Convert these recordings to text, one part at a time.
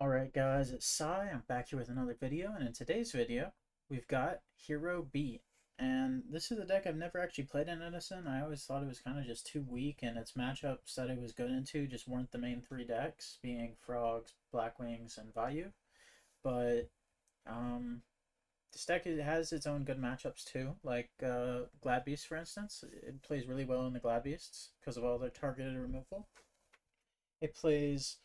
Alright guys, it's Sai. I'm back here with another video, and in today's video, we've got Hero B. And this is a deck I've never actually played in Edison. I always thought it was kind of just too weak, and its matchups that it was good into just weren't the main three decks, being Frogs, Blackwings, and Vayu. But, um, this deck has its own good matchups too, like Glad Beast, for instance. It plays really well in the Glad Beasts because of all their targeted removal. It plays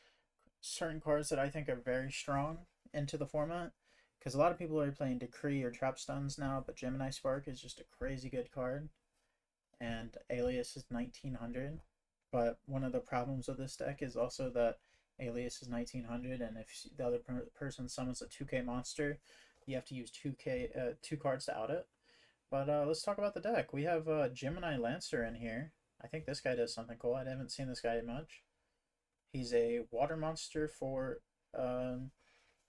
certain cards that I think are very strong into the format. Because a lot of people are playing Decree or Trap Stuns now, but Gemini Spark is just a crazy good card. And Alias is 1900. But one of the problems of this deck is also that Alias is 1900, and if the other person summons a 2k monster, you have to use 2 cards to out it. But let's talk about the deck. We have Gemini Lancer in here. I think this guy does something cool. I haven't seen this guy much. He's a water monster for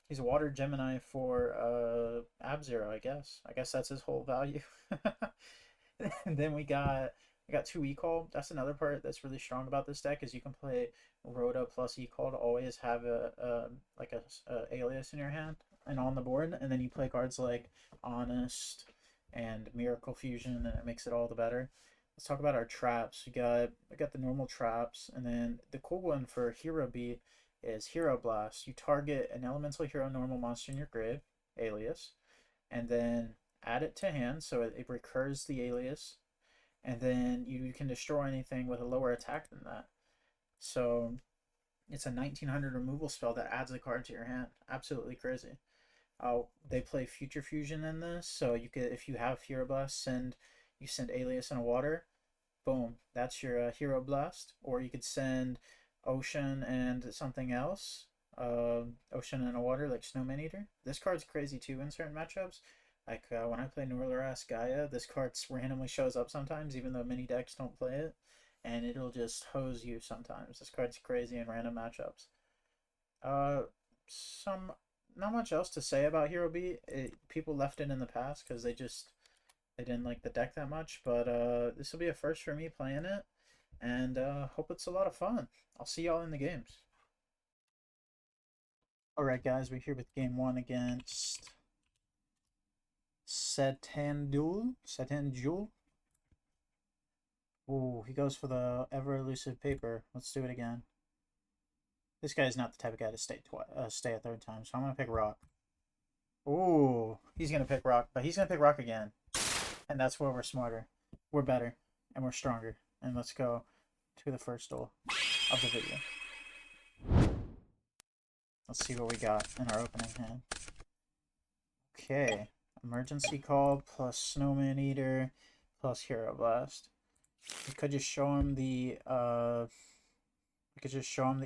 he's a water Gemini for Ab-Zero, I guess. I guess that's his whole value. And then we got 2 E-Call. That's another part that's really strong about this deck is you can play Rhoda plus E-Call to always have a alias in your hand and on the board, and then you play cards like Honest and Miracle Fusion, and it makes it all the better. Let's talk about our traps. We got the normal traps, and then the cool one for Hero B is Hero Blast. You target an elemental hero normal monster in your grave, alias, and then add it to hand, so it recurs the alias, and then you can destroy anything with a lower attack than that. So it's a 1900 removal spell that adds a card to your hand. Absolutely crazy. They play Future Fusion in this, so you could, if you have Hero Blast, you send Alias in a water, boom, that's your Hero Blast. Or you could send Ocean and something else, Ocean and a water, like Snowman Eater. This card's crazy too in certain matchups. Like when I play Northern Gaia, this card randomly shows up sometimes, even though many decks don't play it, and it'll just hose you sometimes. This card's crazy in random matchups. Uh, some Not much else to say about Hero B. People left it in the past because they didn't like the deck that much, but this will be a first for me playing it, and hope it's a lot of fun. I'll see y'all in the games. Alright guys, we're here with game 1 against Setandul. Ooh, he goes for the ever-elusive paper. Let's do it again. This guy's not the type of guy to stay a third time, so I'm going to pick Rock. Ooh, he's going to pick Rock, but he's going to pick Rock again. And that's where we're smarter, we're better, and we're stronger. And let's go to the first duel of the video. Let's see what we got in our opening hand. Okay, Emergency Call plus Snowman Eater plus Hero Blast. We could just show him the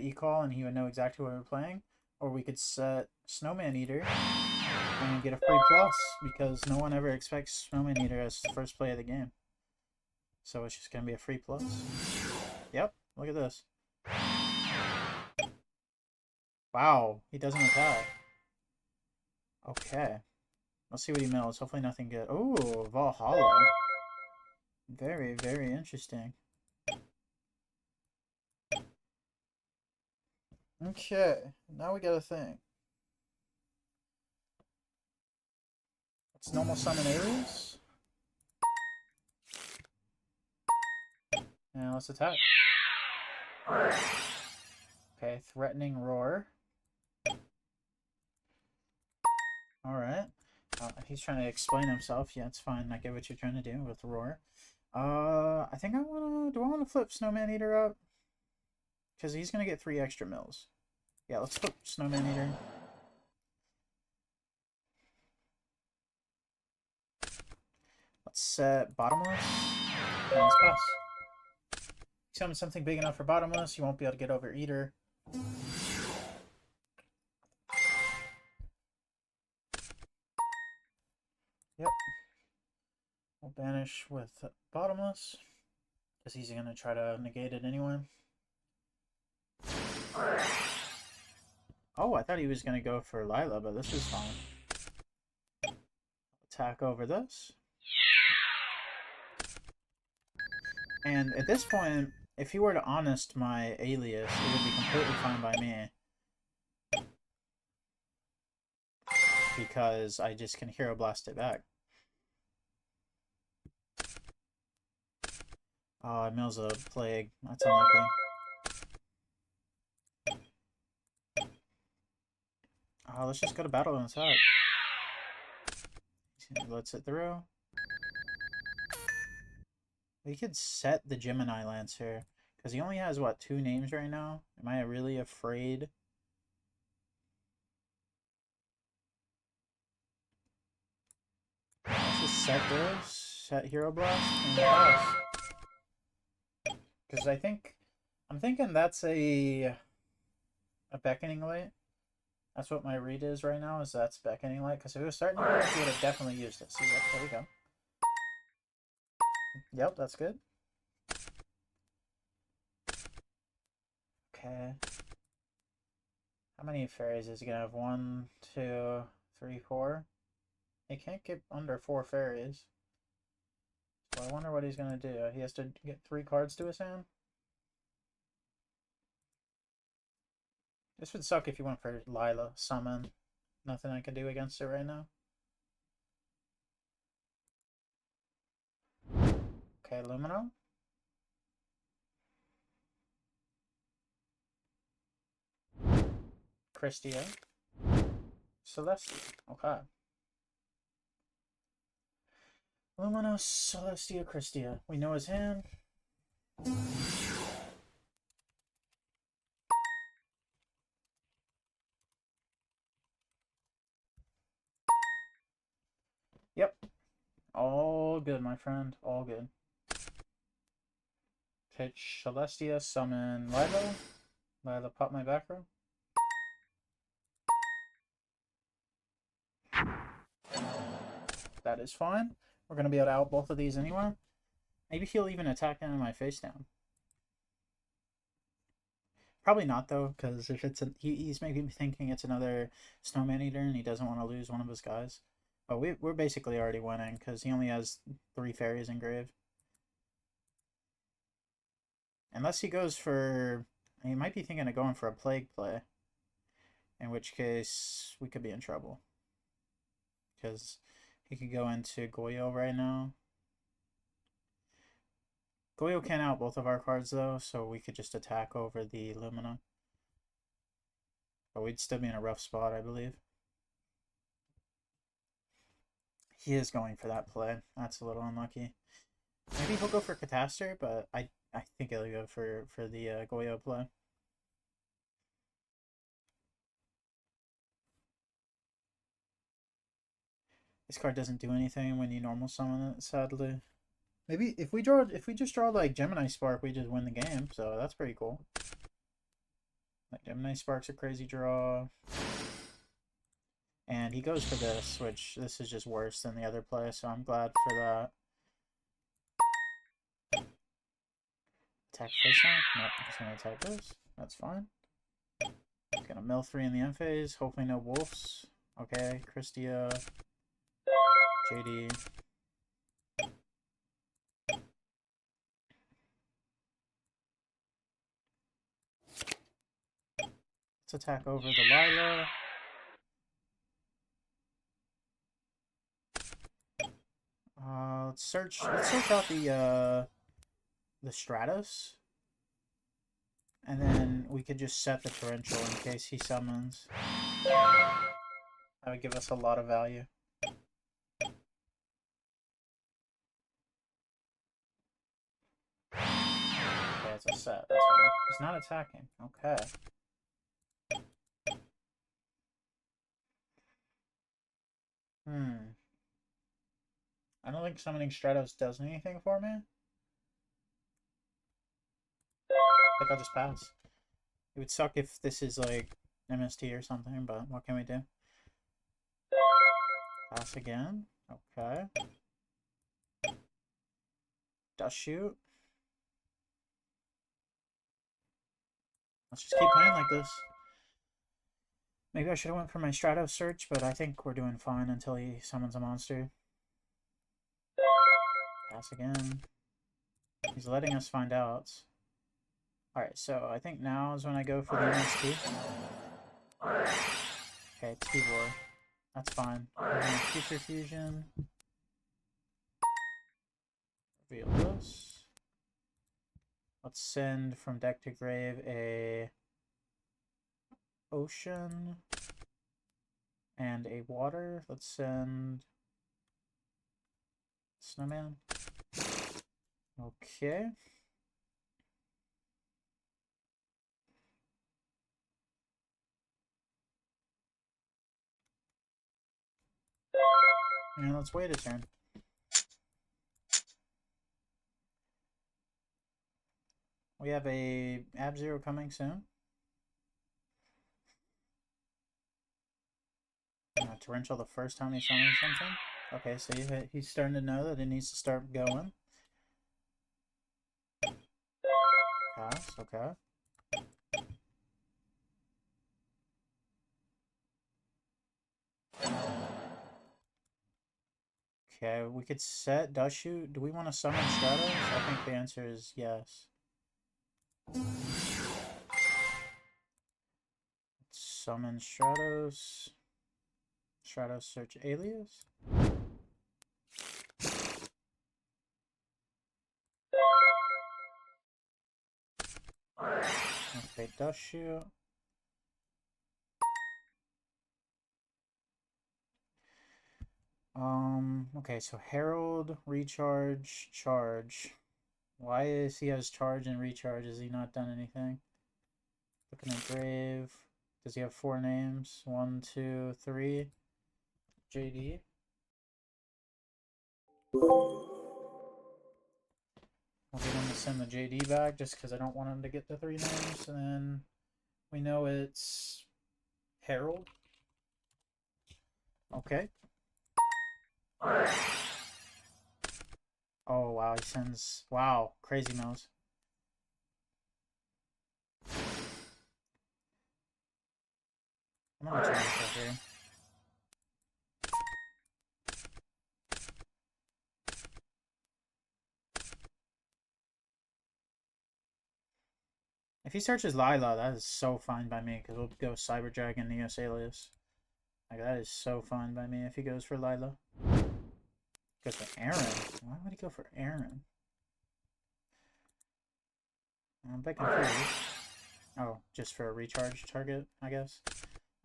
E-Call and he would know exactly what we're playing. Or we could set Snowman Eater and get a free plus, because no one ever expects Snowman Eater as the first play of the game. So it's just going to be a free plus. Yep, look at this. Wow, he doesn't attack. Okay. Let's see what he mills. Hopefully nothing good. Ooh, Valhalla. Very, very interesting. Okay, now we got a thing. Let's normal summon Ares. And let's attack. Okay, Threatening Roar. Alright. He's trying to explain himself. Yeah, it's fine. I get what you're trying to do with Roar. I think I wanna... Do I want to flip Snowman Eater up? Because he's going to get 3 extra mills. Yeah, let's flip Snowman Eater. Let's set Bottomless. And let's pass. Summon something big enough for Bottomless, you won't be able to get over Eater. Yep. We'll banish with Bottomless, because he's going to try to negate it anyway. Oh, I thought he was going to go for Lila, but this is fine. Attack over this. And at this point, if he were to honest my alias, it would be completely fine by me. because I just can Hero Blast it back. Oh, it mills a Plague. That's unlucky. Oh, let's just go to battle and attack. Let's it through. We could set the Gemini Lancer, because he only has, what, 2 names right now? Am I really afraid? Let's just set this, set Hero Blast, and pass. Because I'm thinking that's a Beckoning Light. That's what my read is right now, is that's Beckoning Light. Because if it was starting to work, he would have definitely used it. See, yep, there we go. Yep, that's good. Okay. How many fairies is he gonna have? 1, 2, 3, 4? He can't get under 4 fairies. So I wonder what he's gonna do. He has to get 3 cards to his hand? This would suck if you went for Lila Summon. Nothing I can do against it right now. Okay, Lumino. Christia. Celestia. Okay. Luminous, Celestia, Christia. We know his hand. Yep. All good, my friend. All good. Pitch Celestia, summon Lilo. Lilo, pop my back row. That is fine. We're going to be able to out both of these anyway. Maybe he'll even attack into my face down. Probably not, though, because if it's he's maybe thinking it's another Snowman Eater and he doesn't want to lose one of his guys. But we're basically already winning because he only has 3 fairies engraved. Unless he goes for... He might be thinking of going for a Plague play. In which case, we could be in trouble. Because he could go into Goyo right now. Goyo can't out both of our cards, though, so we could just attack over the Lumina. But we'd still be in a rough spot, I believe. He is going for that play. That's a little unlucky. Maybe he'll go for Catastor, but I think he'll go for the Goyo play. This card doesn't do anything when you normal summon it, sadly. Maybe if we just draw like Gemini Spark, we just win the game, so that's pretty cool. Like Gemini Spark's a crazy draw. And he goes for this, which this is just worse than the other play, so I'm glad for that. Attack face down? Nope, I'm just gonna attack this. That's fine. He's gonna mill 3 in the end phase. Hopefully no wolves. Okay, Christia. JD. Let's attack over the Lila. Let's search out the Stratos. And then we could just set the Torrential in case he summons. That would give us a lot of value. Okay, it's a set. That's fine. He's not attacking. Okay. I don't think summoning Stratos does anything for me. I think I'll just pass. It would suck if this is like MST or something, but what can we do? Pass again. Okay. Dust shoot. Let's just keep playing like this. Maybe I should have went for my Stratos search, but I think we're doing fine until he summons a monster. Pass again. He's letting us find out. Alright, so I think now is when I go for the MST. Okay, T-Roar. That's fine. Future fusion. Reveal this. Let's send from deck to grave a ocean and a water. Let's send snowman. Okay. And let's wait a turn. We have a Ab-Zero coming soon. Torrential the first time he summons something. Okay, so he's starting to know that it needs to start going. Pass, okay. Okay, we could set Dushu. Do we want to summon Stratos? I think the answer is yes. Let's summon Stratos. Stratos search alias. Okay, Dushu. Okay, so Herald, recharge, charge. Why is he has charge and recharge? Has he not done anything? Looking at grave. Does he have 4 names? 1, 2, 3. JD. I'll get him to send the JD back just because I don't want him to get the 3 names. And then we know it's Herald. Okay. Oh, wow, he sends... Wow, crazy nose. I'm gonna try this here. If he searches Lila, that is so fine by me, because we'll go Cyber Dragon, Neos Alias. Like, that is so fine by me if he goes for Lila. Goes for Aaron. Why would he go for Aaron? I'm a bit confused. Oh, just for a recharge target, I guess.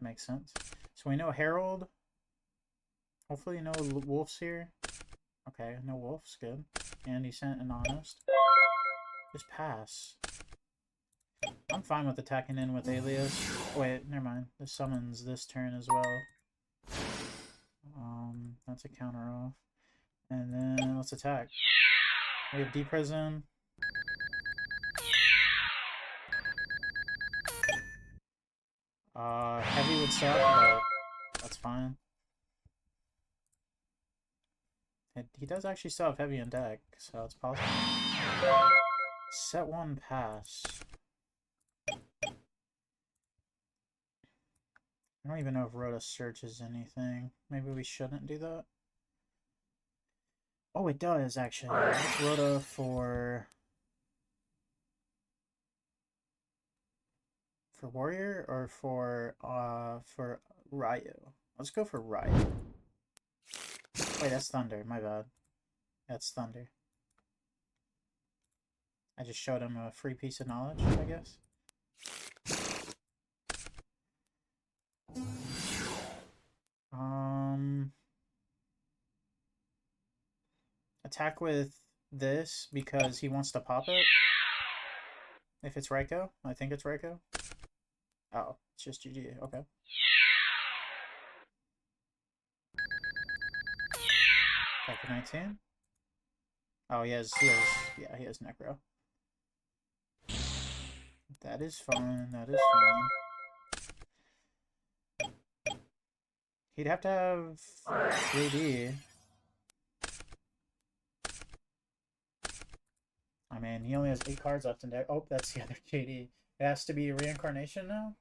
Makes sense. So we know Herald. Hopefully no wolves here. Okay, no wolves, good. And he sent an honest. Just pass. I'm fine with attacking in with Alias. Wait, never mind. This summons this turn as well. That's a counter off. And then let's attack. We have Deep Prison. Heavy would suck, but that's fine. He does actually still have heavy in deck, so it's possible. Set 1 pass. I don't even know if Rhoda searches anything. Maybe we shouldn't do that. Oh, it does, actually. It's Rhoda for Warrior or for Ryu? Let's go for Ryu. Wait, that's Thunder. My bad. That's Thunder. I just showed him a free piece of knowledge, I guess. Attack with this because he wants to pop it. If it's Raikou, I think it's Raikou. Oh, it's just GG. Okay. Attack for 19. Oh, he has Necro. That is fine. That is fine. He'd have to have 3D. I mean, he only has 8 cards left in deck. Oh, that's the other JD. It has to be a reincarnation now?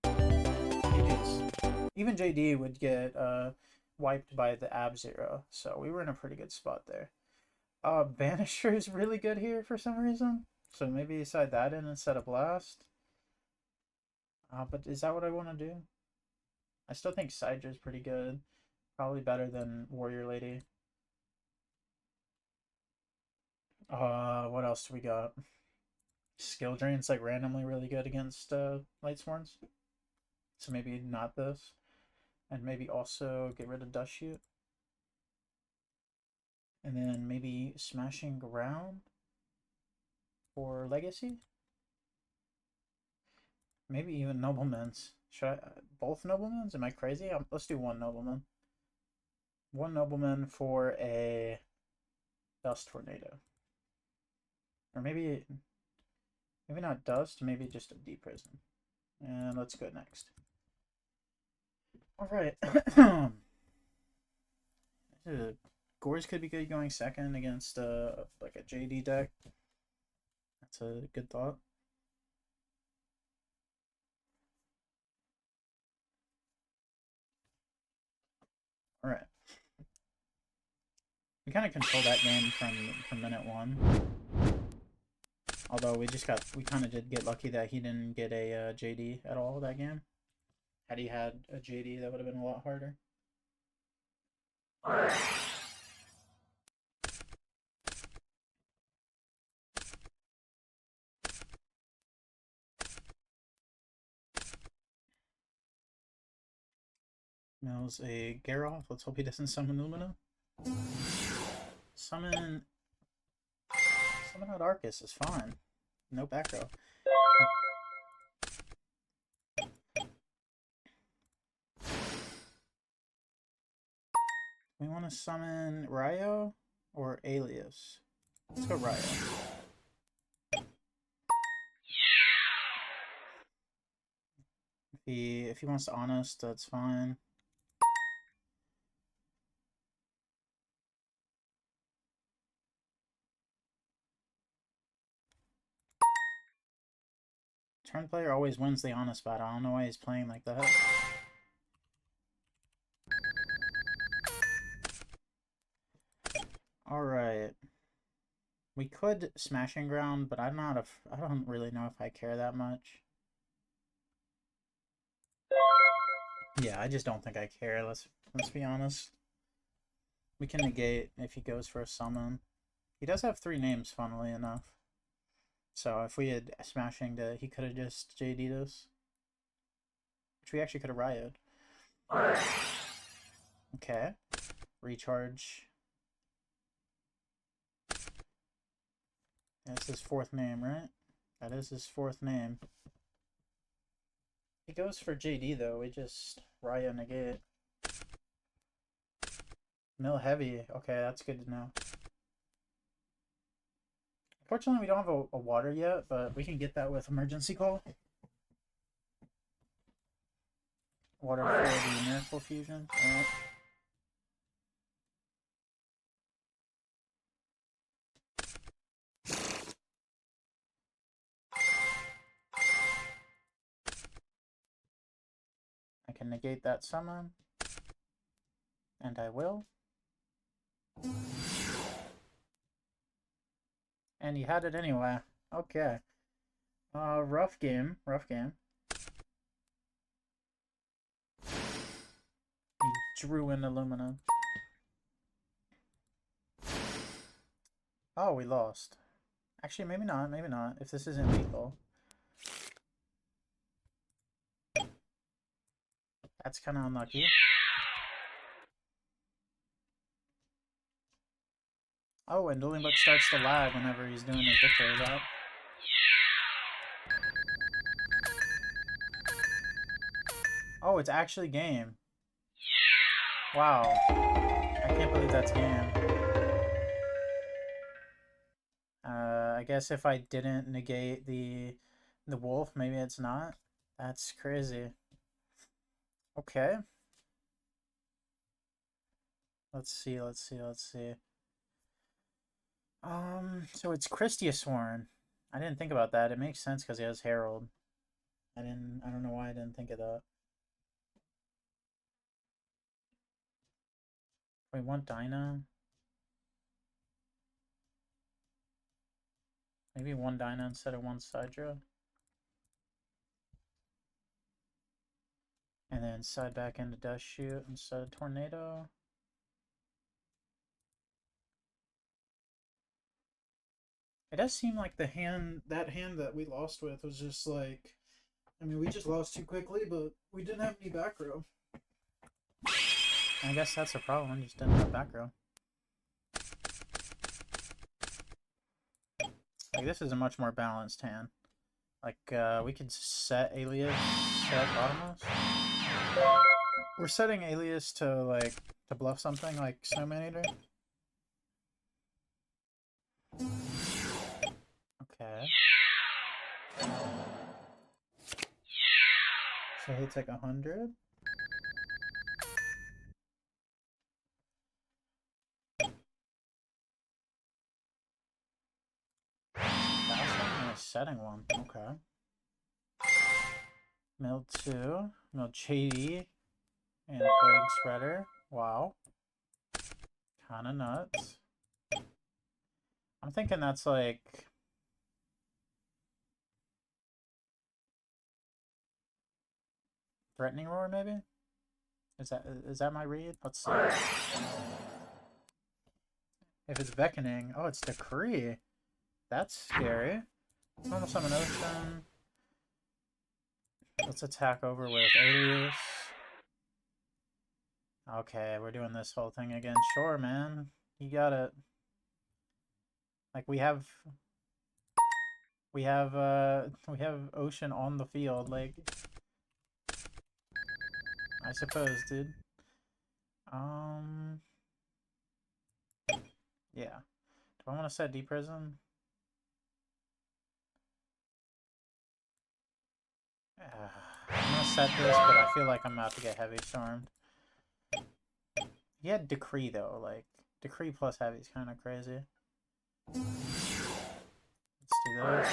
GDs. Even JD would get wiped by the Ab-Zero, so we were in a pretty good spot there. Banisher is really good here for some reason. So maybe side that in instead of Blast. But is that what I want to do? I still think Sydra's pretty good. Probably better than Warrior Lady. What else do we got? Skill Drain's like randomly really good against Lightsworns. So maybe not this. And maybe also get rid of Dust Shoot. And then maybe Smashing Ground for Legacy. Maybe even Noblemen's. Should I both Noblemen's? Am I crazy? Let's do one Nobleman. One Nobleman for a Dust Tornado. Or maybe not Dust, maybe just a Deep Prison. And let's go next. Alright. Gores could be good going second against like a JD deck. That's a good thought. Alright. We kind of control that game from minute one. Although we kind of did get lucky that he didn't get a JD at all that game. Had he had a JD, that would have been a lot harder. Mills a Geralt. Let's hope he doesn't summon Lumina. Summon out Arcus is fine. No back row. We want to summon Ryo or Alias? Let's go Ryo. If he wants to Honest, that's fine. Turn player always wins the Honest battle. I don't know why he's playing like that. Alright. We could Smashing Ground, but I don't really know if I care that much. Yeah, I just don't think I care, let's be honest. We can negate if he goes for a summon. He does have 3 names, funnily enough. So if we had Smashing, he could have just JD'd us. Which we actually could have Ryo'd. Okay. Recharge. That's his 4th name, right? That is his 4th name. He goes for JD though, we just Ryo negate. Mill heavy. Okay, that's good to know. Unfortunately, we don't have a water yet, but we can get that with emergency call. Water for the Miracle Fusion. Alright. I can negate that summon. And I will. And he had it anyway. Okay. Rough game. Rough game. He drew in Illumina. Oh, we lost. Actually, maybe not. Maybe not. If this isn't lethal. That's kind of unlucky. Oh, and Dueling Book starts to lag whenever he's doing his victory lap. Oh, it's actually game. Wow. I can't believe that's game. I guess if I didn't negate the wolf, maybe it's not. That's crazy. Okay. Let's see. So it's Christiasworn. I didn't think about that. It makes sense because he has Herald. I don't know why I didn't think of that. Wait, one Dyna? Maybe one Dyna instead of one Sidra? And then side back into Dust Shoot instead of Tornado. It does seem like that hand that we lost with was just like, I mean, we just lost too quickly, but we didn't have any back row. I guess that's the problem, we just didn't have back row. Like, this is a much more balanced hand. Like, we could set Alias, set Bottomless. We're setting Alias to, like, to bluff something like Snowman Eater. Okay. So hits like 100. Setting one. Okay. Mill 2. Mill Shady. And Plague Spreader. Wow. Kinda nuts. I'm thinking that's like... Threatening Roar, maybe? Is that my read? Let's see. If it's Beckoning... Oh, it's Decree. That's scary. Normal Summon Ocean. Let's attack over with Alias. Okay, we're doing this whole thing again. Sure, man. You got it. Like, we have Ocean on the field, like... I suppose, dude. Yeah. Do I want to set Deep Prism? I'm gonna set this, but I feel like I'm about to get Heavy Stormed. He had Decree, though. Like, Decree plus Heavy is kind of crazy. Let's do this.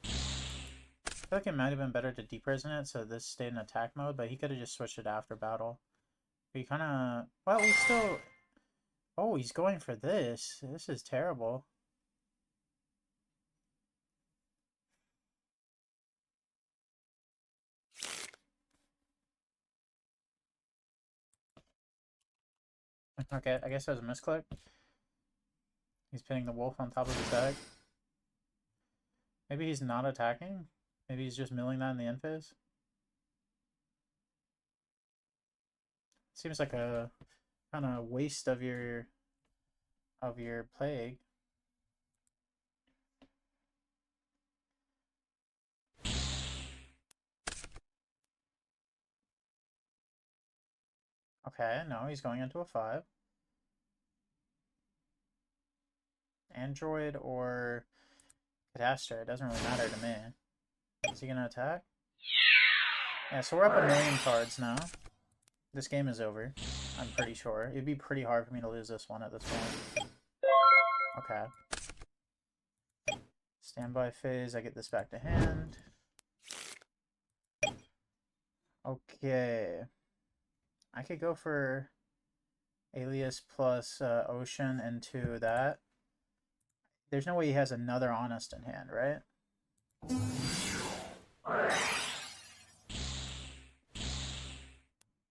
I feel like it might have been better to Deep Prison it so this stayed in attack mode, but he could have just switched it after battle. He kind of... Well, we still... Oh, he's going for this. This is terrible. Okay, I guess that was a misclick. He's pinning the wolf on top of his deck. Maybe he's not attacking? Maybe he's just milling that in the end phase? Seems like a kind of waste of your plague. Okay, no, he's going into a 5. Android or Catastrophe, it doesn't really matter to me. Is he gonna attack? Yeah, so we're up 1,000,000 cards now. This game is over, I'm pretty sure. It'd be pretty hard for me to lose this one at this point. Okay. Standby phase, I get this back to hand. Okay. I could go for Alias plus Ocean into that. There's no way he has another Honest in hand, right?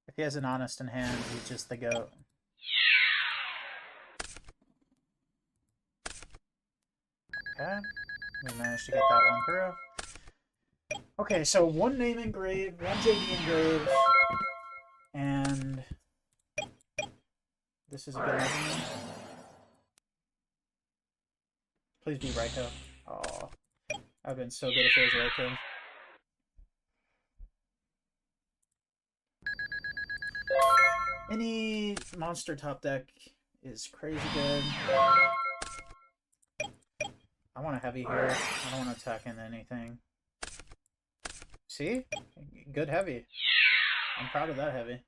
If he has an Honest in hand, he's just the GOAT. Okay. We managed to get that one through. Okay, so one name engraved, one JD engraved, and this is a good measurement. Please be Raikou. Oh, that would have been so good if it was Raikou. Any monster top deck is crazy good. I want a heavy here. I don't want to attack into anything. See? Good heavy. I'm proud of that heavy.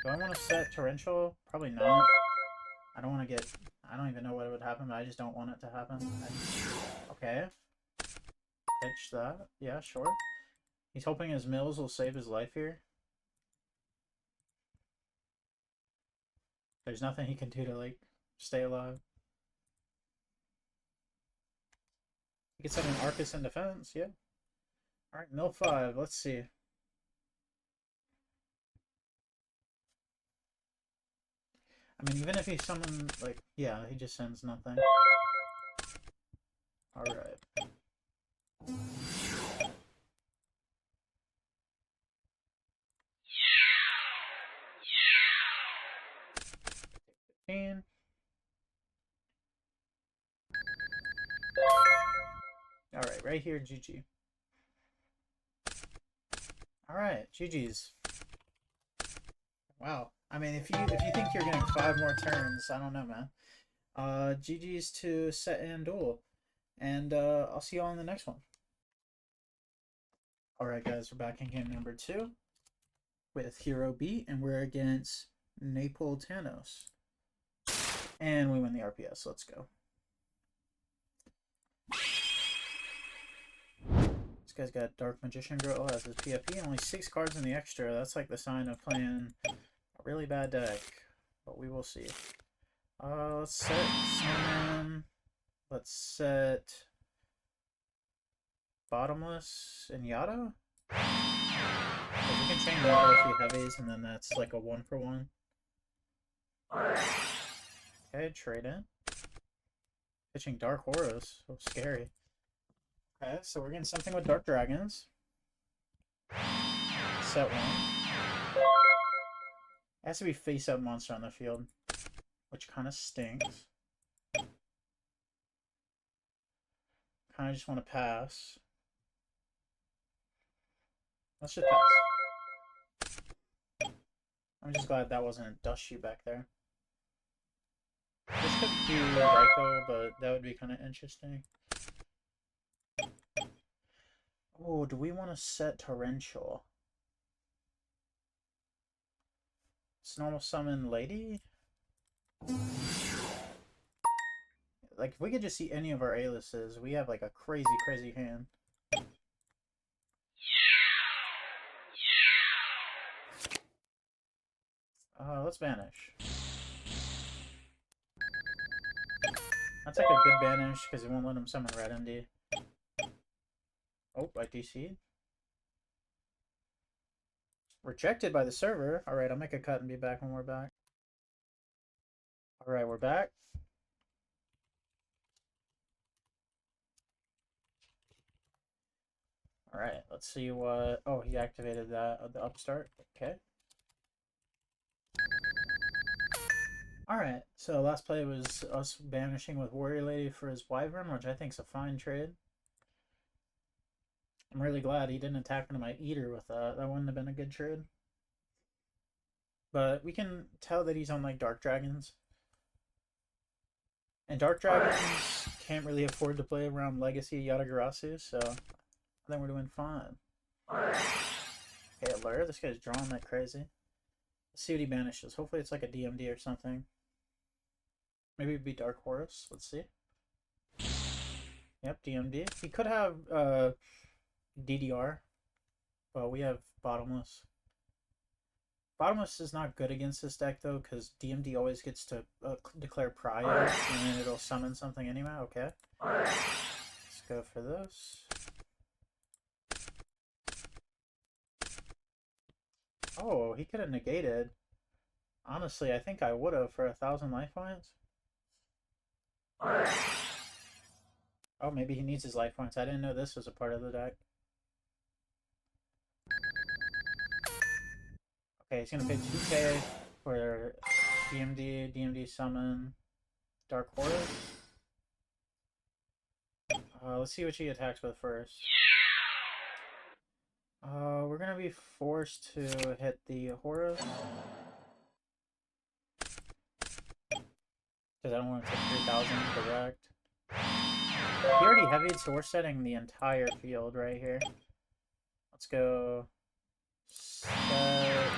Do I want to set Torrential? Probably not. I don't want to get... I don't even know what would happen, but I just don't want it to happen. Okay. Pitch that. Yeah, sure. He's hoping his mills will save his life here. There's nothing he can do to, like, stay alive. You can set an Arcus in defense, yeah. Alright, mill 5, let's see. I mean, even if he summons, like, yeah, he just sends nothing. Alright. Alright, right here, GG. Alright, GG's. Wow. I mean, if you think you're getting 5 more turns, I don't know, man. GG's to set and duel. And I'll see you all in the next one. Alright guys, we're back in game number 2 with Hero B, and we're against Napolitanos. And we win the RPS, let's go. This guy's got Dark Magician Girl as his PFP, only 6 cards in the extra. That's like the sign of playing a really bad deck, but we will see. Let's set Summon. Let's set Bottomless and Yada. We can chain Yada a few heavies, and then that's like a 1-for-1. Okay, trade in. Pitching Dark Horus. So scary. Okay, so we're getting something with Dark Dragons. Set 1. It has to be face-up monster on the field, which kind of stinks. Kind of just want to pass. Let's just pass. I'm just glad that wasn't a dust shoot back there. This could be Raikou, but that would be kind of interesting. Oh, do we want to set Torrential? It's normal summon Lady? Like, if we could just see any of our A-lists, we have like a crazy, crazy hand. Let's banish. That's like a good banish because it won't let him summon Red MD. Oh, I DC'd. Rejected by the server. Alright, I'll make a cut and be back when we're back. Alright, we're back. Alright, let's see what... Oh, he activated that, the upstart. Okay. Alright, so last play was us banishing with Warrior Lady for his Wyvern, which I think is a fine trade. I'm really glad he didn't attack into my Eater with that. That wouldn't have been a good trade. But we can tell that he's on like Dark Dragons. And Dark Dragons can't really afford to play around Legacy Yatagarasu, so I think we're doing fine. Okay, Allure, this guy's drawing like crazy. Let's see what he banishes. Hopefully it's like a DMD or something. Maybe it'd be Dark Horus. Let's see. Yep, DMD. He could have DDR, but we have Bottomless. Bottomless is not good against this deck though, because DMD always gets to declare Prio, and then it'll summon something anyway. Okay. Let's go for this. Oh, he could have negated. Honestly, I think I would have for 1,000 life points. Oh, maybe he needs his life points. I didn't know this was a part of the deck. Okay, he's gonna pay 2k for DMD summon Dark Horus. Let's see what she attacks with first. We're gonna be forced to hit the Horus. Because I don't want to take 3,000 direct. He already heavied, so we're setting the entire field right here. Let's go. Set.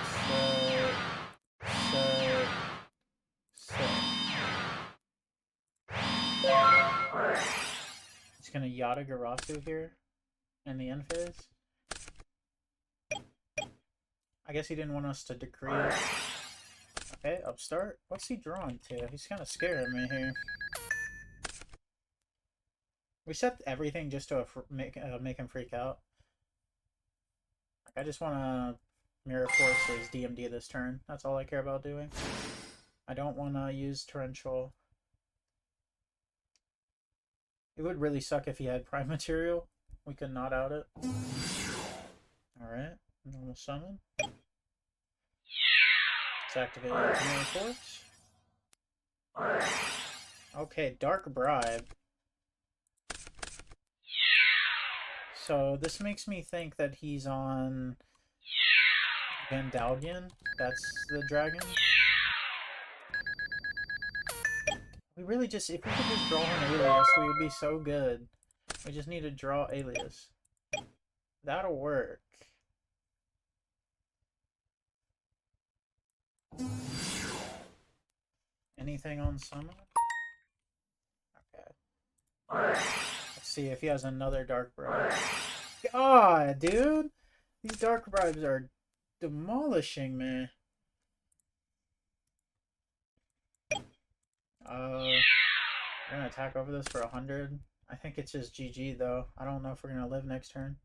He's gonna Yatagarasu here in the end phase. I guess he didn't want us to decree it. Okay, upstart. What's he drawing to? He's kind of scaring me here. We set everything just to make him freak out. Like, I just want to Mirror Force his DMD this turn. That's all I care about doing. I don't want to use Torrential. It would really suck if he had Prime Material. We could not out it. Alright, normal summon. Let's activate Mirror Force. Okay, Dark Bribe. So this makes me think that he's on Vandalgian. That's the dragon. We really just, if we could just draw an Alias, we would be so good. We just need to draw Alias. That'll work. Anything on summon? Okay. Let's see if he has another Dark Bribe. God, dude! These Dark Bribes are demolishing me. We're gonna attack over this for 100. I think it's just GG though. I don't know if we're gonna live next turn.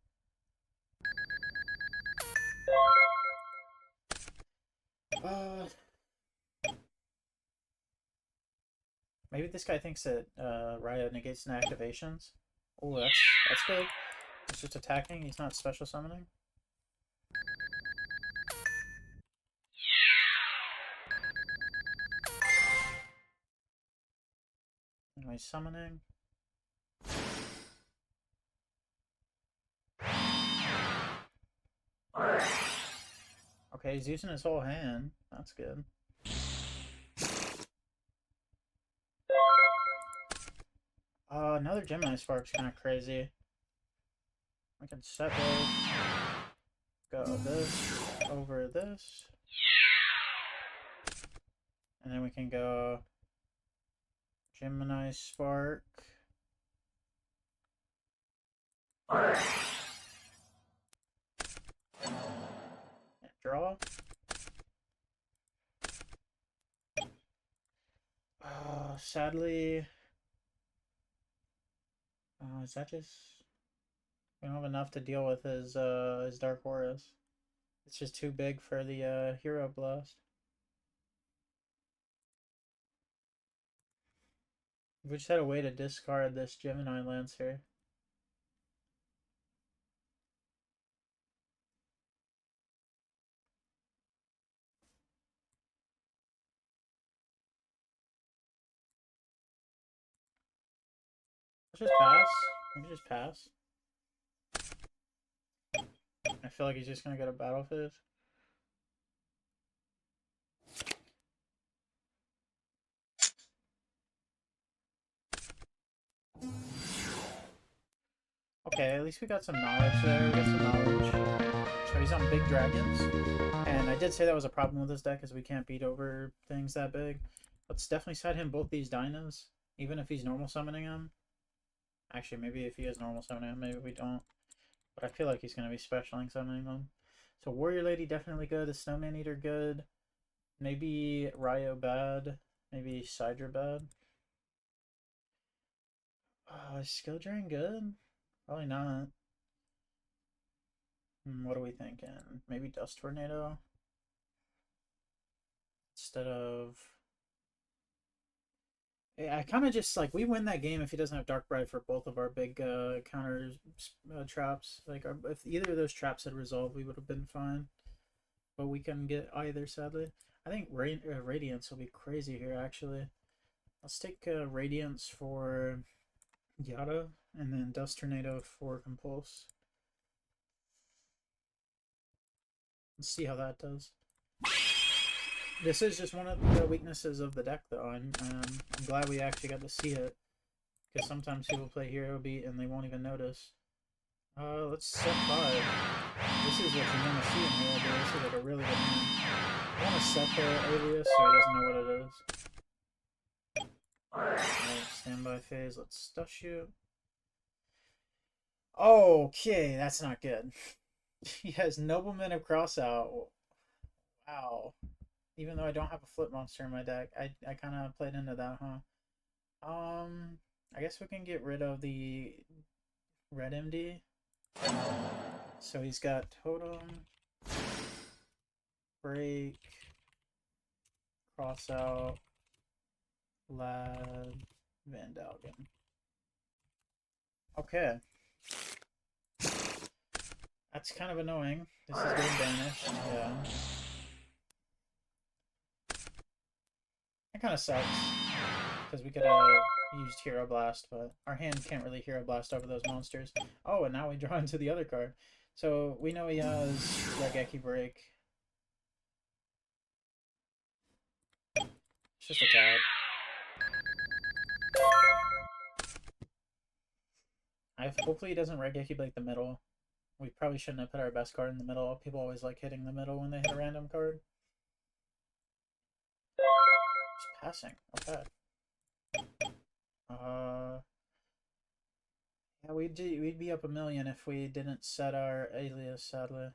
Maybe this guy thinks that Ryo negates an activations. Oh, that's big. He's just attacking. He's not special summoning. Anyway, summoning. Okay, he's using his whole hand. That's good. Another Gemini Spark's kind of crazy. I can set those. Go this over this. And then we can go Gemini Spark. And draw. Sadly, is that just... We don't have enough to deal with his Dark Auras. It's just too big for the Hero Blast. We just had a way to discard this Gemini Lancer. Let's just pass. We can just pass. I feel like he's just gonna go to Battle Phase. Okay, at least we got some knowledge there. We got some knowledge. So he's on big dragons. And I did say that was a problem with this deck, is we can't beat over things that big. Let's definitely side him both these dinos, even if he's normal summoning them. Actually, maybe if he is normal summoning them, maybe we don't. But I feel like he's going to be specialing summoning them. So Warrior Lady definitely good. The Snowman Eater good. Maybe Ryo bad. Maybe Sidra bad. Is Skill Drain good? Probably not. What are we thinking? Maybe Dust Tornado? Instead of... I kind of just, like, we win that game if he doesn't have Dark Bribe for both of our big counter traps. Like, if either of those traps had resolved, we would have been fine. But we couldn't get either, sadly. I think Radiance will be crazy here, actually. Let's take Radiance for Yada, and then Dust Tornado for Compulse. Let's see how that does. This is just one of the weaknesses of the deck, though. I'm glad we actually got to see it. Because sometimes people play Hero Beat and they won't even notice. Let's set 5. This is what you want to see in Hero Beat. This is like a really good hand. I want to set the Alias so he doesn't know what it is. Alright, standby phase. Let's stuff shoot. Okay, that's not good. He has Nobleman of Crossout. Wow. Even though I don't have a flip monster in my deck, I kind of played into that, huh? I guess we can get rid of the red MD. So he's got totem, break, cross out, lad, Vandalgan. Okay. That's kind of annoying. This is getting banished. Yeah. That kind of sucks. Because we could have used Hero Blast, but our hand can't really Hero Blast over those monsters. Oh, and now we draw into the other card. So we know he has YDKE Break. It's just attack. Hopefully he doesn't YDKE Break the middle. We probably shouldn't have put our best card in the middle. People always like hitting the middle when they hit a random card. Just passing. Okay. Yeah, we'd be up a million if we didn't set our alias, sadly.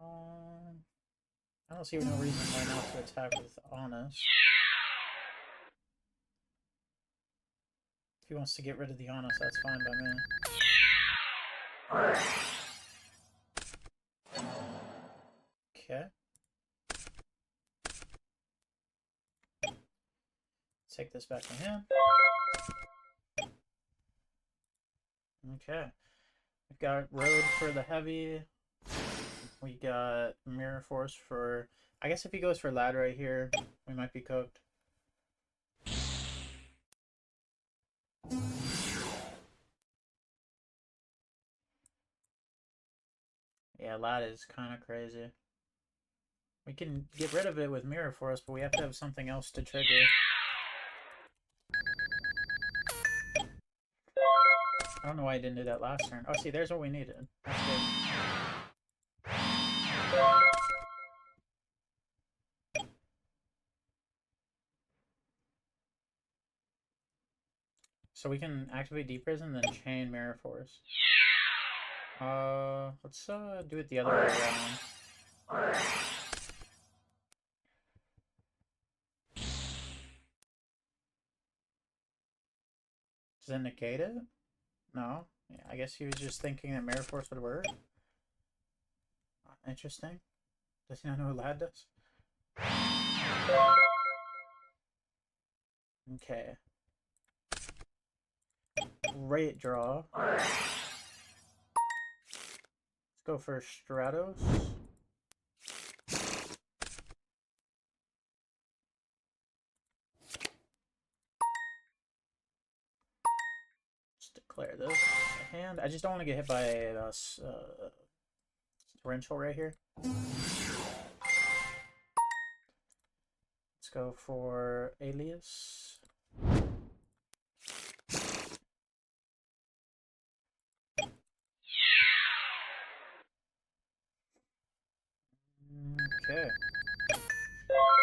I don't see no reason why not to attack with Honest. If he wants to get rid of the Honest, that's fine by me. Okay. Take this back to him. Okay. We've got Road for the heavy. We got Mirror Force for... I guess if he goes for Lad right here, we might be cooked. Yeah, Lad is kind of crazy. We can get rid of it with Mirror Force, but we have to have something else to trigger. I don't know why I didn't do that last turn. Oh, see, there's what we needed. That's good. So we can activate Deep Prison, then chain Mirror Force. Let's do it the other way around. Does it negate it? No. Yeah, I guess he was just thinking that Mirror Force would work. Interesting. Does he not know what Lad does? Okay. Great draw. Let's go for Stratos. Just declare this a hand. I just don't want to get hit by a torrential right here. Let's go for Alias. Okay.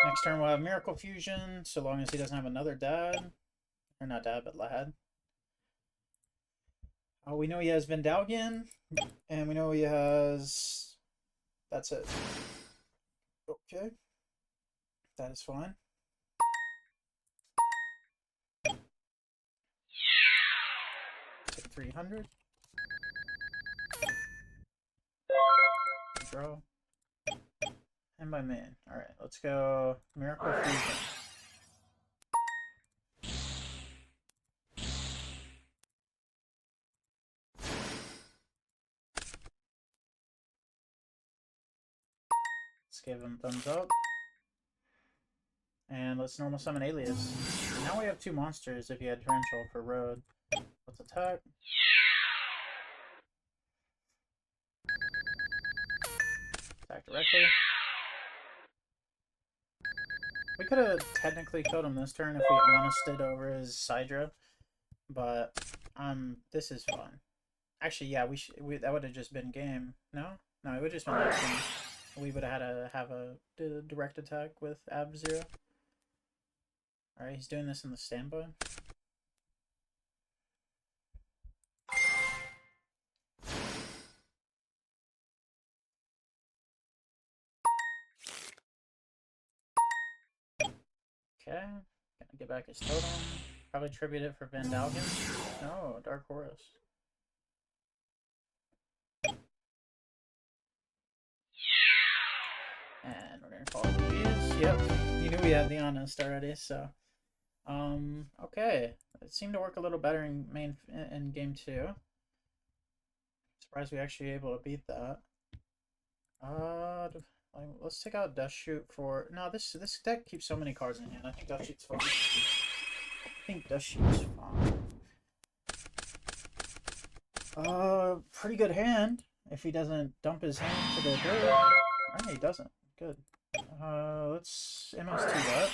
Next turn we'll have Miracle Fusion, so long as he doesn't have another dad. Or not dad, but lad. Oh, we know he has Vendalgan, and we know he has... That's it. Okay. That is fine. Take 300. Draw. And by main. Alright, let's go Miracle Fusion. Let's give him thumbs up. And let's normal summon Alias. Now we have two monsters if you had Torrential for Road. Let's attack. Attack directly. We could have technically killed him this turn if we honested over his Sidra, but this is fun. Actually, yeah, that would have just been game. No, it would have just been like game. We would have had to have a direct attack with Ab-Zero. All right, he's doing this in the standby. Okay, gonna get back his totem. Probably tribute it for Vandalgan. No, Dark Horus. And we're gonna call it these. Yep, you knew we had the Honest already, so. Okay. It seemed to work a little better in game 2. Surprised we actually able to beat that. Let's take out Dust Shoot for... No, this deck keeps so many cards in hand. I think Dust Shoot's fine. I think Dust Shoot's fine. Pretty good hand. If he doesn't dump his hand to the dirt. Oh, he doesn't. Good. Let's MST that.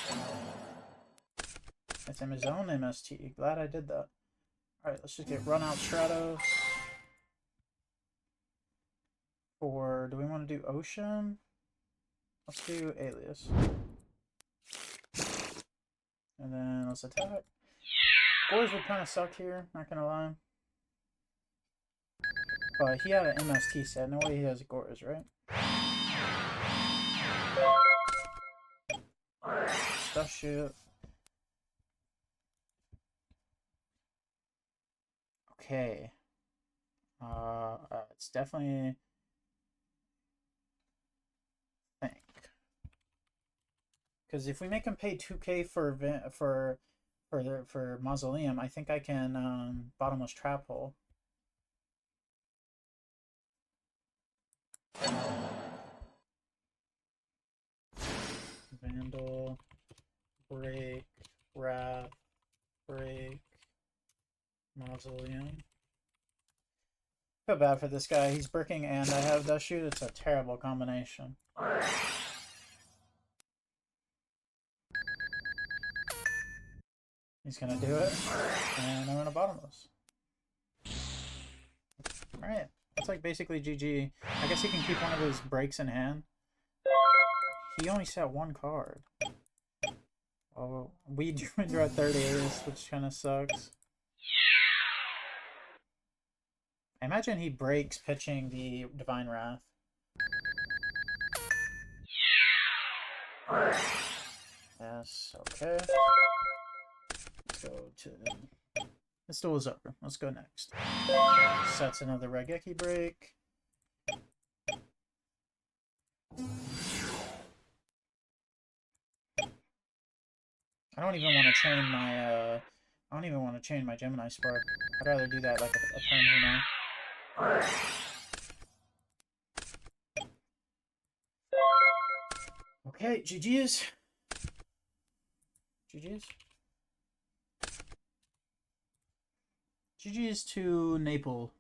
It's in his own MST. Glad I did that. Alright, let's just get Run Out Stratos. Or do we want to do Ocean? Let's do Alias. And then let's attack. Gores would kind of suck here, not gonna lie. But he had an MST set. No way he has Gores, right? Stuff shoot. Okay. It's definitely... Because if we make him pay 2K for Mausoleum, I think I can Bottomless Trap Hole. Vandal, Break, Wrath, Break, Mausoleum. Feel bad for this guy. He's bricking and I have Dust Shoot. It's a terrible combination. He's gonna do it, and I'm gonna Bottomless. Alright, that's like basically GG. I guess he can keep one of his breaks in hand. He only set one card. Oh, we draw 30 Ace, which kind of sucks. I imagine he breaks pitching the Divine Wrath. Yes, okay. Let's go to... This duel is over. Let's go next. Sets another YDKE break. I don't even want to chain my I don't even want to chain my Gemini Spark. I'd rather do that like a turn here now. Okay, GG's. GG's. GG's to Naple.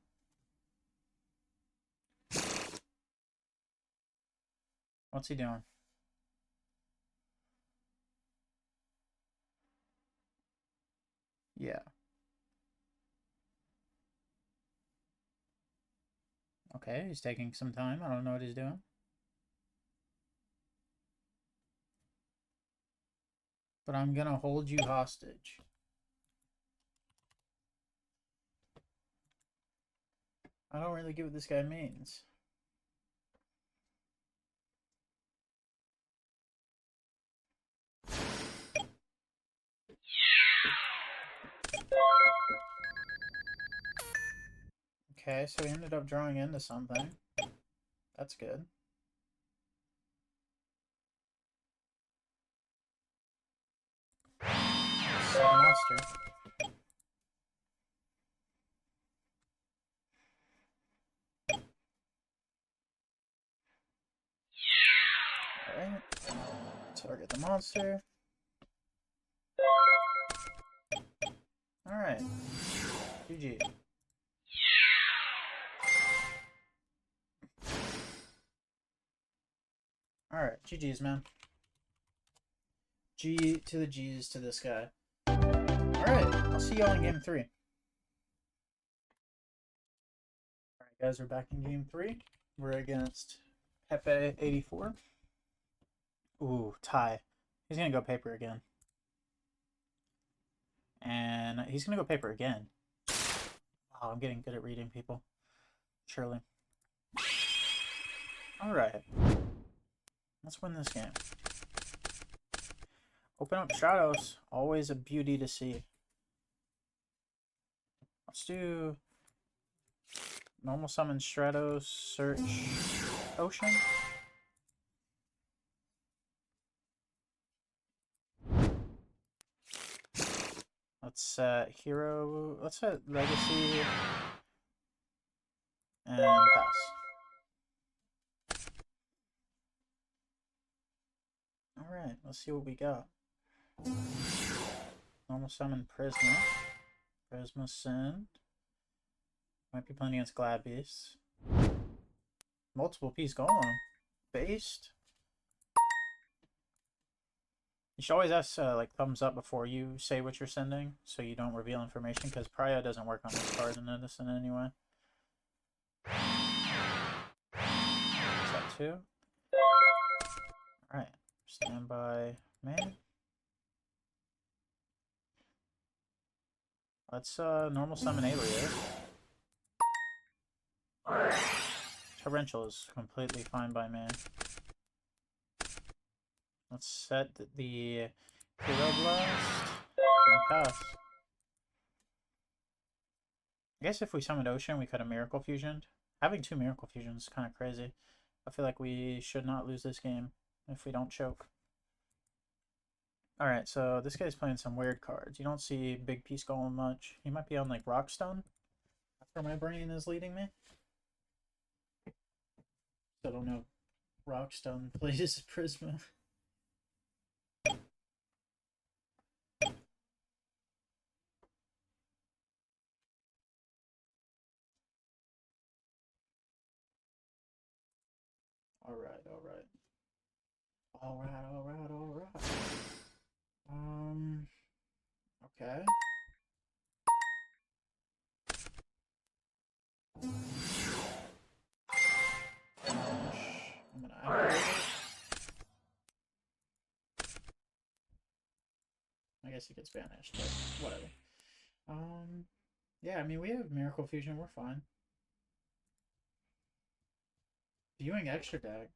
What's he doing? Yeah. Okay, he's taking some time. I don't know what he's doing. But I'm gonna hold you hostage. I don't really get what this guy means. Okay, so he ended up drawing into something. That's good. Set a monster. Alright. Target the monster. Alright. GG. Alright, GG's, man. G to the G's to this guy. Alright, I'll see y'all in game 3. Alright, guys, we're back in game 3. We're against Pepe 84. Ooh, tie. He's gonna go paper again. And he's gonna go paper again. Wow, I'm getting good at reading people. Surely. Alright. Let's win this game. Open up Stratos. Always a beauty to see. Let's do normal summon Stratos, search Ocean. Let's set Hero. Let's set Legacy and pass. Alright, let's see what we got. Normal summon Prisma. Prisma send. Might be playing against Glad Beasts. Multiple piece Golem. Based. You should always ask like thumbs up before you say what you're sending, so you don't reveal information, because Pariah doesn't work on this card in Edison anyway. Set 2. Alright. Stand by main. Let's normal summon Alias. Torrential is completely fine by me. Let's set the Hero Blast and pass. I guess if we summoned Ocean, we could have Miracle Fusioned. Having 2 Miracle Fusions is kind of crazy. I feel like we should not lose this game if we don't choke. Alright, so this guy's playing some weird cards. You don't see Big Piece Golem much. He might be on like Rockstone. That's where my brain is leading me. Still don't know. Rockstone plays Prisma. Alright. Okay. I'm gonna activate it. I guess he gets banished, but whatever. Yeah, I mean, we have Miracle Fusion, we're fine. Viewing extra deck.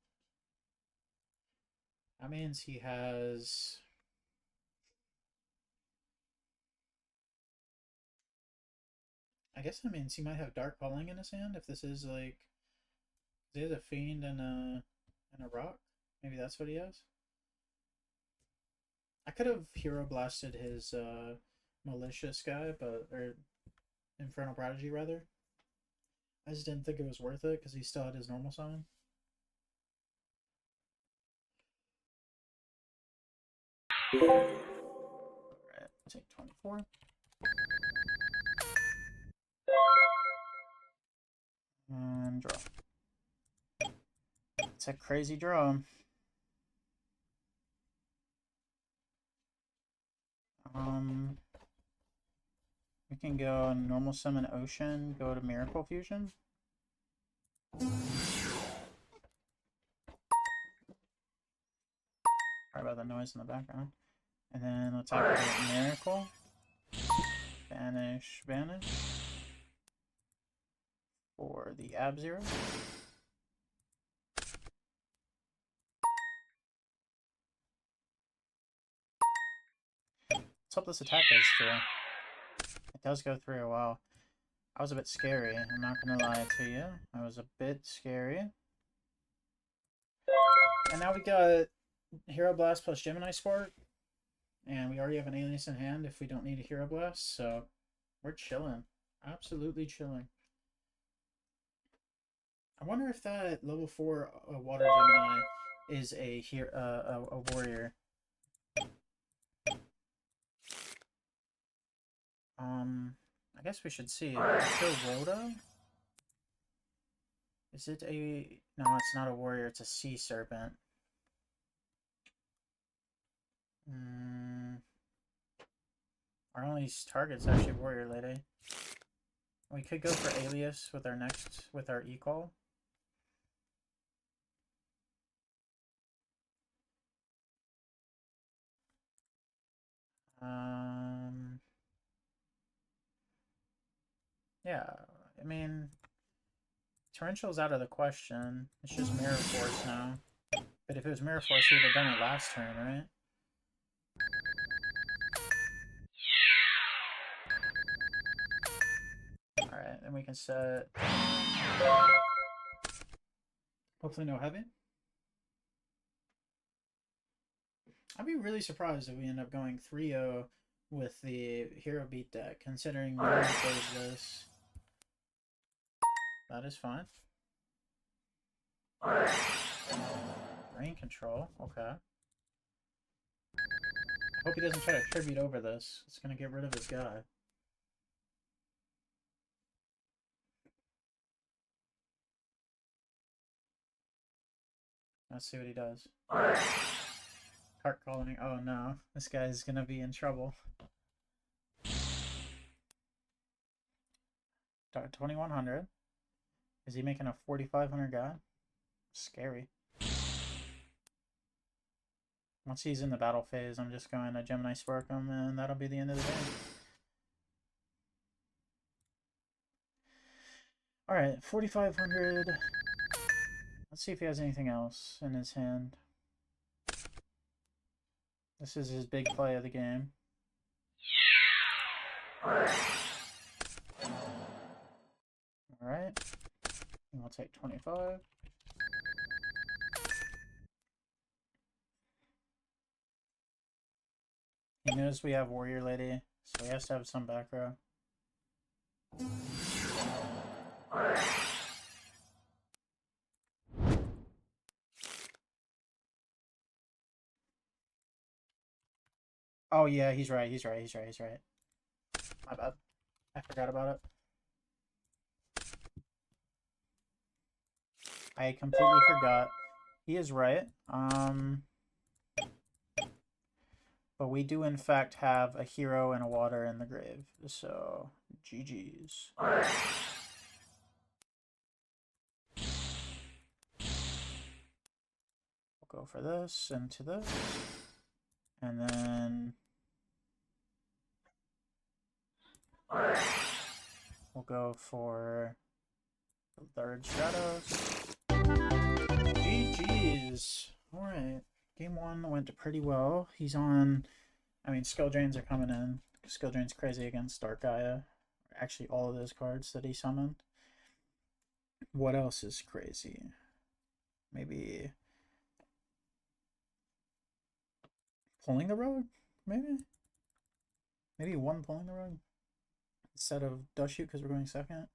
That means he has... I guess that means he might have Dark Calling in his hand if this is like... He has a Fiend and a Rock. Maybe that's what he has. I could have Hero Blasted his Malicious guy, or Infernal Prodigy rather. I just didn't think it was worth it because he still had his normal summon. Alright, take 24. And draw. It's a crazy draw. We can go normal summon Ocean, go to Miracle Fusion. Sorry about the noise in the background. And then let's activate Miracle. Banish. For the Ab-Zero. Let's hope this attack goes through. It does go through. Wow. I was a bit scary. I'm not going to lie to you. I was a bit scary. And now we got Hero Blast plus Gemini Spark. And we already have an Alias in hand if we don't need a Hero Blast. So we're chilling. Absolutely chilling. I wonder if that level 4 Water Gemini is a warrior. I guess we should see. Kill Rhoda? Is it a... No, it's not a warrior, it's a sea serpent. Our only target's actually warrior lady. We could go for Alias with our E-Call. Yeah, I mean, Torrential's out of the question. It's just Mirror Force now. But if it was Mirror Force, he would have done it last turn, right? Alright, then we can set... Hopefully no heavy. I'd be really surprised if we end up going 3-0 with the hero beat deck, considering no one plays this. That is fine. Brain control, okay. I hope he doesn't try to tribute over this. It's gonna get rid of his guy. Let's see what he does. Heart calling. Oh no, this guy's gonna be in trouble. 2100. Is he making a 4500 guy? Scary. Once he's in the battle phase, I'm just going to Gemini Spark him, and that'll be the end of the game. Alright, 4500. Let's see if he has anything else in his hand. This is his big play of the game. Alright. We'll take 25. He knows we have Warrior Lady, so he has to have some back row. Oh yeah, he's right. My bad. I forgot about it. I completely forgot. He is right. But we do in fact have a hero and a water in the grave. So, GG's. We'll go for this into this. And then we'll go for the third Stratos. GG's. Alright. Game 1 went pretty well. He's on... I mean, Skill Drains are coming in. Skill Drain's crazy against Dark Gaia. Actually, all of those cards that he summoned. What else is crazy? Maybe... Pulling the Rogue? Maybe? Maybe one Pulling the Rogue? Instead of Dust Shoot, because we're going second.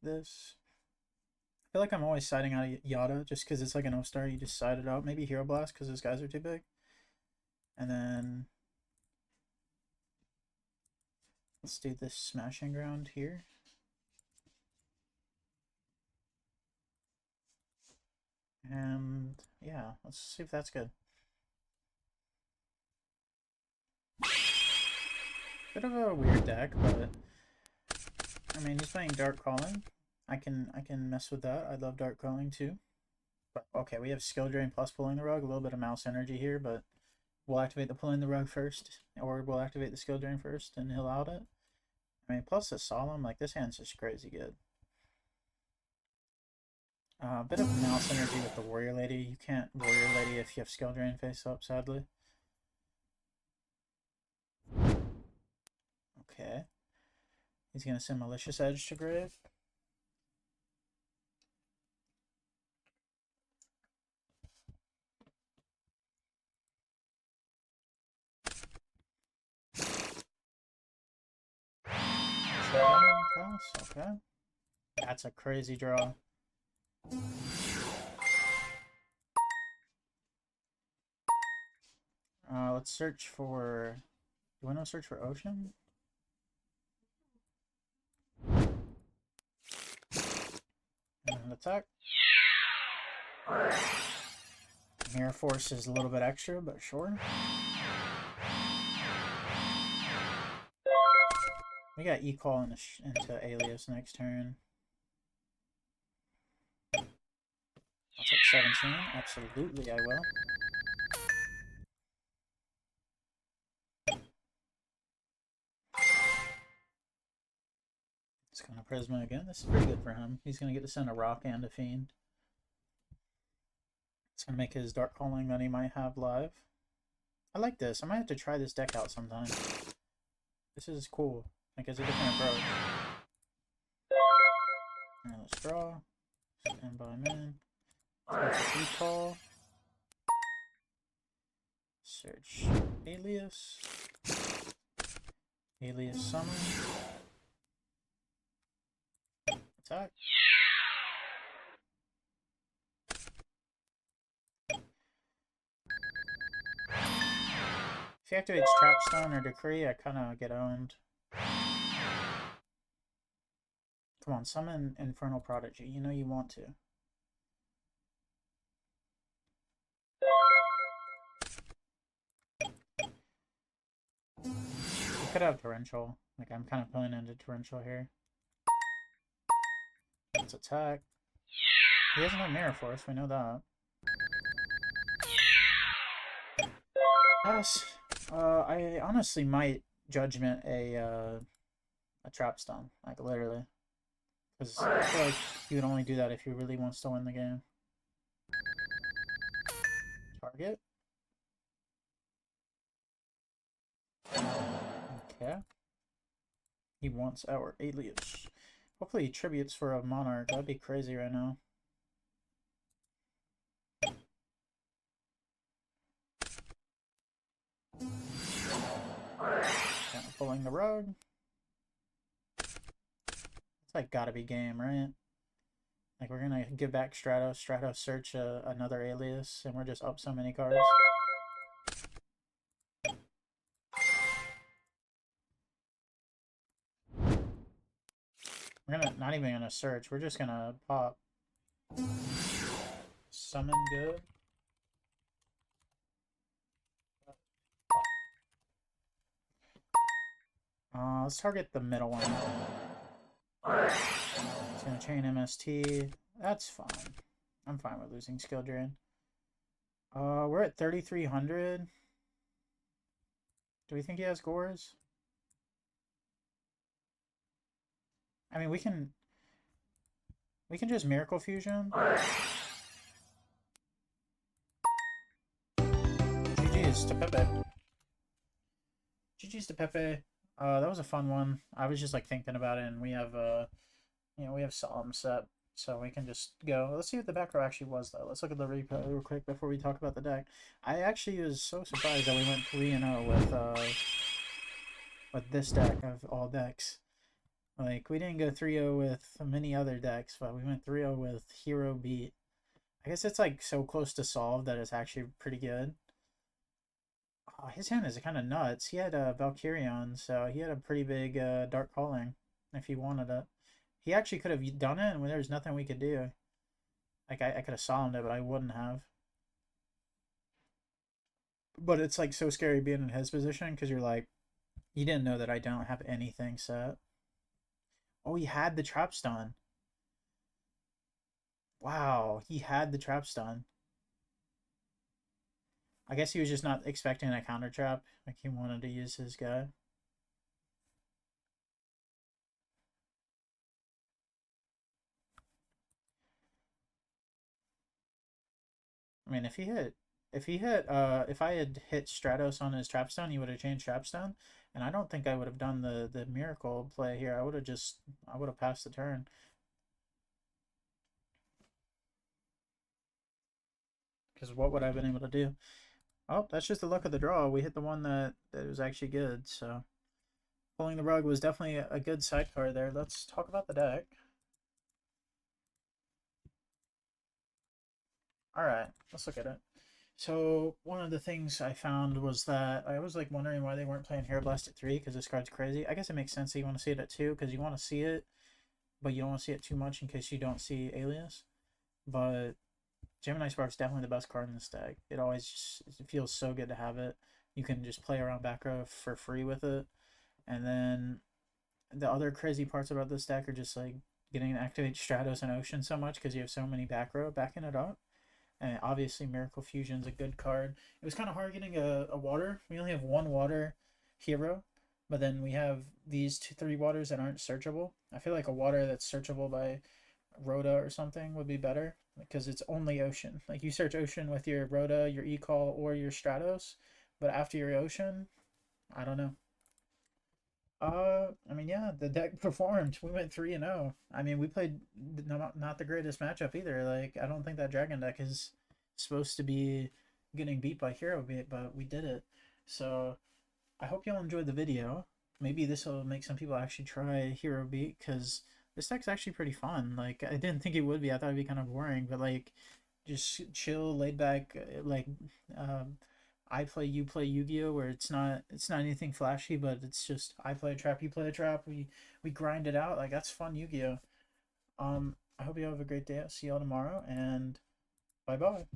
This... I feel like I'm always siding out Yada, just because it's like an O-Star, you just side it out. Maybe Hero Blast, because those guys are too big. And then... let's do this Smashing Ground here. And, yeah, let's see if that's good. Bit of a weird deck, but... I mean, he's playing Dark Calling. I can mess with that. I love Dark Calling too. But okay, we have Skill Drain plus Pulling the Rug. A little bit of mouse energy here, but we'll activate the Pulling the Rug first, or we'll activate the Skill Drain first, and he'll out it. I mean, plus the Solemn, like this hand's just crazy good. A bit of mouse energy with the Warrior Lady. You can't Warrior Lady if you have Skill Drain face up, sadly. Okay. He's gonna send Malicious Edge to grave. Okay. That's a crazy draw. Let's search for... you want to search for Ocean? And attack. Mirror Force is a little bit extra, but sure. We got E-Call into Alias next turn. I'll take 17. Absolutely, I will. It's going to Prisma again. This is pretty good for him. He's going to get to send a Rock and a Fiend. It's going to make his Dark Calling that he might have live. I like this. I might have to try this deck out sometime. This is cool. Like, it's a different approach. Alright, let's draw. Stand by man. Recall. Search alias. Alias summon. Attack. If he activates Trapstone or Decree, I kind of get owned. Come on, summon Infernal Prodigy. You know you want to. We could have Torrential. Like, I'm kind of pulling into Torrential here. Let's attack. He doesn't have Mirror Force, we know that. Yes. I honestly might Judgment a Trapstone. Like, literally. Because I feel like he would only do that if he really wants to win the game. Target. Okay. He wants our alias. Hopefully he tributes for a Monarch. That'd be crazy right now. Kind of pulling the rug. It's like gotta be game, right? Like we're gonna give back Stratos. Stratos search another alias, and we're just up so many cards. We're gonna not even gonna search. We're just gonna pop. Summon good. Let's target the middle one. It's gonna chain MST. That's fine. I'm fine with losing skill drain. We're at 3,300. Do we think he has Gores? I mean, we can just Miracle Fusion. GG's to Pepe. GG's to Pepe. That was a fun one. I was just like thinking about it, and we have you know, we have Solemn set, so we can just go. Let's see what the back row actually was though. Let's look at the replay real quick before we talk about the deck. I actually was so surprised that we went 3-0 with this deck of all decks. Like, we didn't go 3-0 with many other decks, but we went 3-0 with Hero Beat. I guess it's like so close to solve that it's actually pretty good. Oh, his hand is kind of nuts. He had a Valkyrion, so he had a pretty big Dark Calling if he wanted it. He actually could have done it, and there's nothing we could do. Like, I could have solemned it, but I wouldn't have. But it's like so scary being in his position, because you're like, you didn't know that I don't have anything set. Oh, he had the trap stun. Wow, he had the trap stun. I guess he was just not expecting a counter trap. Like, he wanted to use his guy. I mean, if I had hit Stratos on his Trapstone, he would have changed Trapstone, and I don't think I would have done the miracle play here. I would have passed the turn. Because what would I have been able to do? Oh, that's just the luck of the draw. We hit the one that was actually good, so pulling the rug was definitely a good side card there. Let's talk about the deck. Alright, let's look at it. So one of the things I found was that I was like wondering why they weren't playing Hair Blast at 3, because this card's crazy. I guess it makes sense that you want to see it at 2, because you want to see it, but you don't want to see it too much in case you don't see Alias. But Gemini Spark's definitely the best card in this deck. It always just, it feels so good to have it. You can just play around back row for free with it. And then the other crazy parts about this deck are just like getting to activate Stratos and Ocean so much because you have so many back row backing it up. And obviously Miracle Fusion's a good card. It was kind of hard getting a water. We only have one water hero, but then we have these 3 waters that aren't searchable. I feel like a water that's searchable by Rhoda or something would be better because it's only Ocean. Like, you search Ocean with your Rhoda, your E-Call, or your Stratos, but after your Ocean, I don't know. I mean, yeah, the deck performed. We went 3-0. I mean, we played not the greatest matchup either. Like, I don't think that dragon deck is supposed to be getting beat by Hero Beat, but we did it. So, I hope y'all enjoyed the video. Maybe this will make some people actually try Hero Beat, because this deck's actually pretty fun. Like, I didn't think it would be. I thought it'd be kind of boring, but like, just chill, laid back, like, um, I play, you play Yu-Gi-Oh, where it's not anything flashy, but it's just I play a trap, you play a trap, we grind it out. Like, that's fun Yu-Gi-Oh. I hope you have a great day. I'll see y'all tomorrow, and bye bye.